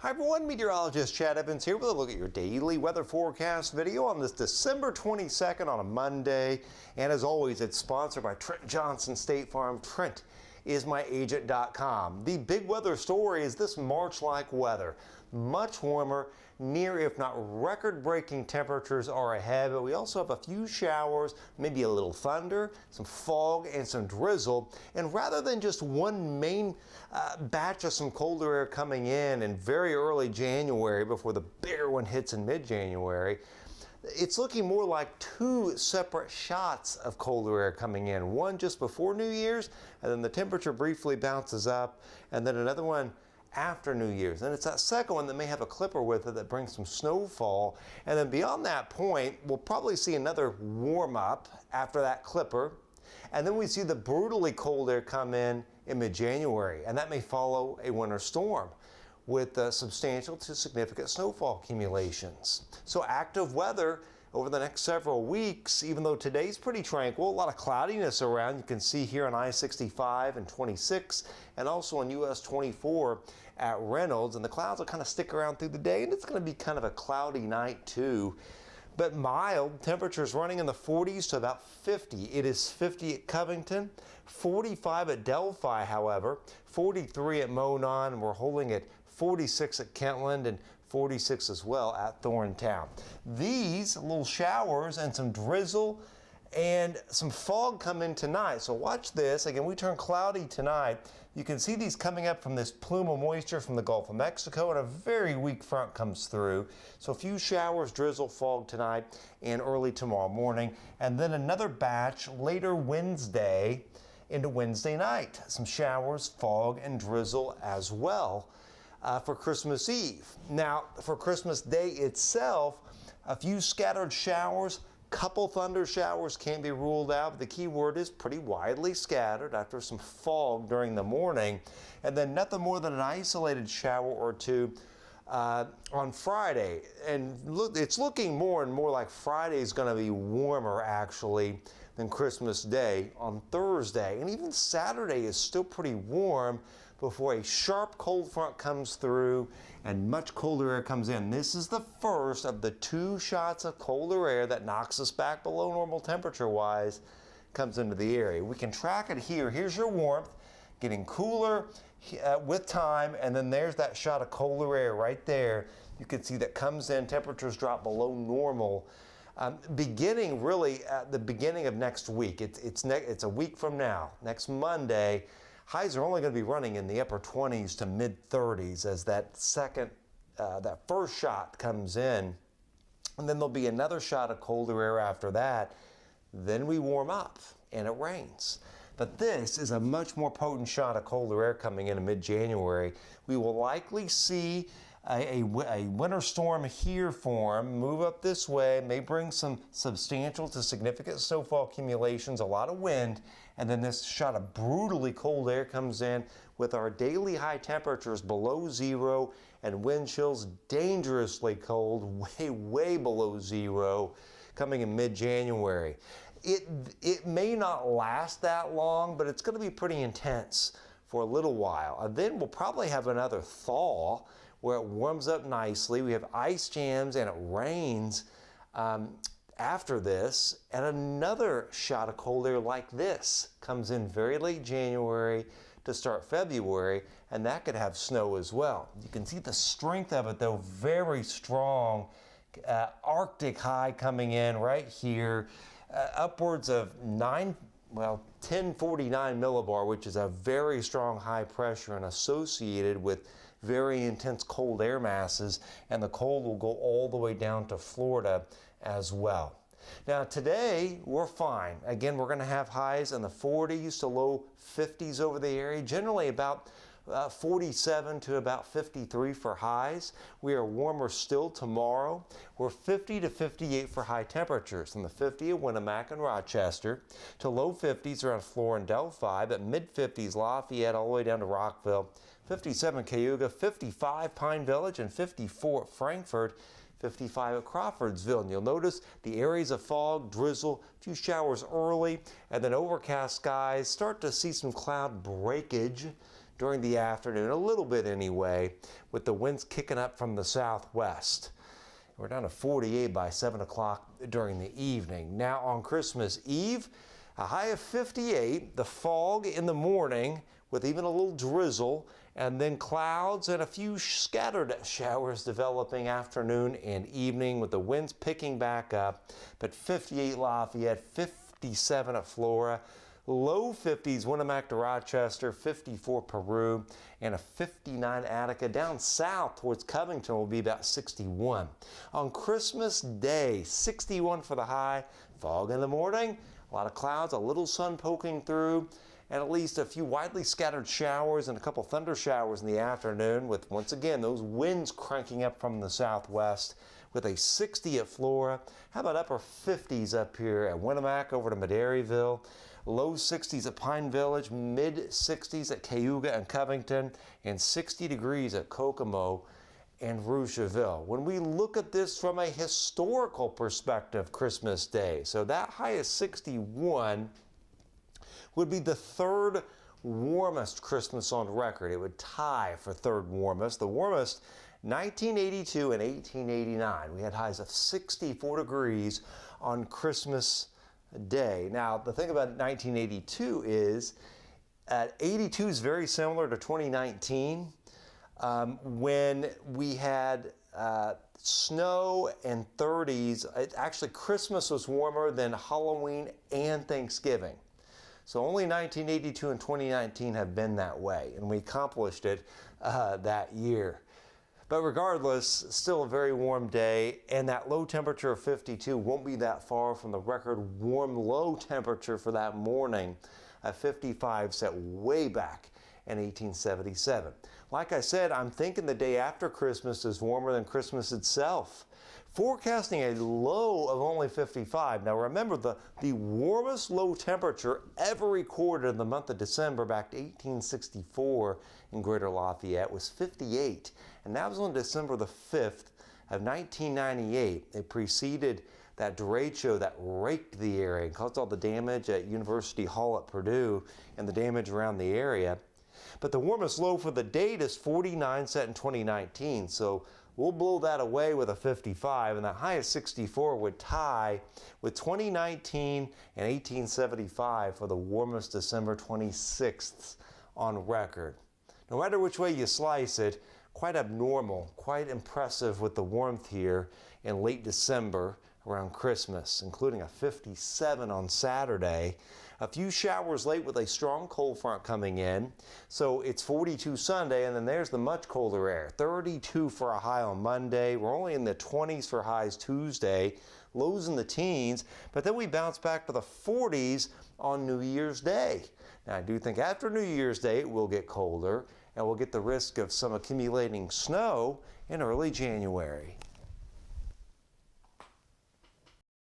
Hi everyone, meteorologist Chad Evans here with a look at your daily weather forecast video on this December 22nd on a Monday. And as always, it's sponsored by Trent Johnson State Farm. TrentIsMyAgent.com. The big weather story is this March-like weather. Much warmer, near if not record-breaking temperatures are ahead, but we also have a few showers, maybe a little thunder, some fog, and some drizzle. And rather than just one main batch of some colder air coming in very early January before the bigger one hits in mid-January, it's looking more like two separate shots of colder air coming in. One just before New Year's, and then the temperature briefly bounces up, and then another one after New Year's. And it's that second one that may have a clipper with it that brings some snowfall. And then beyond that point, we'll probably see another warm up after that clipper. And then we see the brutally cold air come in mid-January, and that may follow a winter storm with substantial to significant snowfall accumulations. So active weather over the next several weeks, even though today's pretty tranquil, a lot of cloudiness around. You can see here on I-65 and 26 and also on US 24 at Reynolds, and the clouds will kind of stick around through the day, and it's going to be kind of a cloudy night too. But mild, temperatures running in the 40s to about 50. It is 50 at Covington, 45 at Delphi, however, 43 at Monon, and we're holding at 46 at Kentland and 46 as well at Thorntown. These little showers and some drizzle and some fog come in tonight. So watch this. Again, we turn cloudy tonight. You can see these coming up from this plume of moisture from the Gulf of Mexico, and a very weak front comes through. So a few showers, drizzle, fog tonight and early tomorrow morning. And then another batch later Wednesday into Wednesday night. Some showers, fog, and drizzle as well for Christmas Eve. Now, for Christmas Day itself, a few scattered showers, couple thunder showers can't be ruled out, but the key word is pretty widely scattered after some fog during the morning, and then nothing more than an isolated shower or two on Friday. And look, it's looking more and more like Friday is going to be warmer actually than Christmas Day on Thursday, and even Saturday is still pretty warm before a sharp cold front comes through and much colder air comes in. This is the first of the two shots of colder air that knocks us back below normal temperature-wise comes into the area. We can track it here. Here's your warmth getting cooler with time, and then there's that shot of colder air right there. You can see that comes in, temperatures drop below normal. Beginning really at the beginning of next week. It's a week from now, next Monday. Highs are only going to be running in the upper 20s to mid 30s as that first shot comes in. And then there'll be another shot of colder air after that. Then we warm up and it rains. But this is a much more potent shot of colder air coming in mid-January. We will likely see a winter storm here form, move up this way, may bring some substantial to significant snowfall accumulations, a lot of wind, and then this shot of brutally cold air comes in with our daily high temperatures below zero and wind chills dangerously cold, way below zero, coming in mid-January. It may not last that long, but it's going to be pretty intense for a little while. And then we'll probably have another thaw where it warms up nicely. We have ice jams and it rains after this. And another shot of cold air like this comes in very late January to start February, and that could have snow as well. You can see the strength of it though, very strong. Arctic high coming in right here, upwards of 1049 millibar, which is a very strong high pressure and associated with very intense cold air masses, and the cold will go all the way down to Florida as well. Now today we're fine. Again, we're going to have highs in the 40s to low 50s over the area, generally about 47 to about 53 for highs. We are warmer still tomorrow. We're 50 to 58 for high temperatures, from the 50 at Winamac and Rochester to low 50s around Flora and Delphi, but mid 50s Lafayette all the way down to Rockville, 57 Cayuga, 55 Pine Village, and 54 at Frankfort, 55 at Crawfordsville. And you'll notice the areas of fog, drizzle, a few showers early, and then overcast skies. Start to see some cloud breakage during the afternoon, a little bit anyway, with the winds kicking up from the southwest. We're down to 48 by 7 o'clock during the evening. Now on Christmas Eve, a high of 58, the fog in the morning with even a little drizzle, and then clouds and a few scattered showers developing afternoon and evening with the winds picking back up. But 58 Lafayette, 57 at Flora, low 50s Winnemac to Rochester, 54 Peru, and a 59 Attica. Down south towards Covington will be about 61. On Christmas Day, 61 for the high, fog in the morning, a lot of clouds, a little sun poking through, and at least a few widely scattered showers and a couple thunder showers in the afternoon with, once again, those winds cranking up from the southwest with a 60 at Flora. How about upper 50s up here at Winnemac over to Medaryville? Low 60s at Pine Village, mid 60s at Cayuga and Covington, and 60 degrees at Kokomo and Rougeaville. When we look at this from a historical perspective, Christmas Day, so that high is 61, would be the third warmest Christmas on record. It would tie for third warmest. The warmest, 1982 and 1889. We had highs of 64 degrees on Christmas Day. Now, the thing about 1982 is 82 is very similar to 2019 when we had snow and 30s. Actually, Christmas was warmer than Halloween and Thanksgiving. So only 1982 and 2019 have been that way, and we accomplished it that year. But regardless, still a very warm day, and that low temperature of 52 won't be that far from the record warm low temperature for that morning of 55 set way back in 1877. Like I said, I'm thinking the day after Christmas is warmer than Christmas itself. Forecasting a low of only 55. Now remember, the warmest low temperature ever recorded in the month of December back to 1864 in Greater Lafayette was 58. And that was on December the 5th of 1998. It preceded that derecho that raked the area and caused all the damage at University Hall at Purdue and the damage around the area. But the warmest low for the date is 49 set in 2019. So we'll blow that away with a 55, and the high of 64 would tie with 2019 and 1875 for the warmest December 26th on record. No matter which way you slice it, quite abnormal, quite impressive with the warmth here in late December around Christmas, including a 57 on Saturday. A few showers late with a strong cold front coming in. So it's 42 Sunday, and then there's the much colder air. 32 for a high on Monday. We're only in the 20s for highs Tuesday. Lows in the teens. But then we bounce back to the 40s on New Year's Day. Now, I do think after New Year's Day it will get colder, and we'll get the risk of some accumulating snow in early January.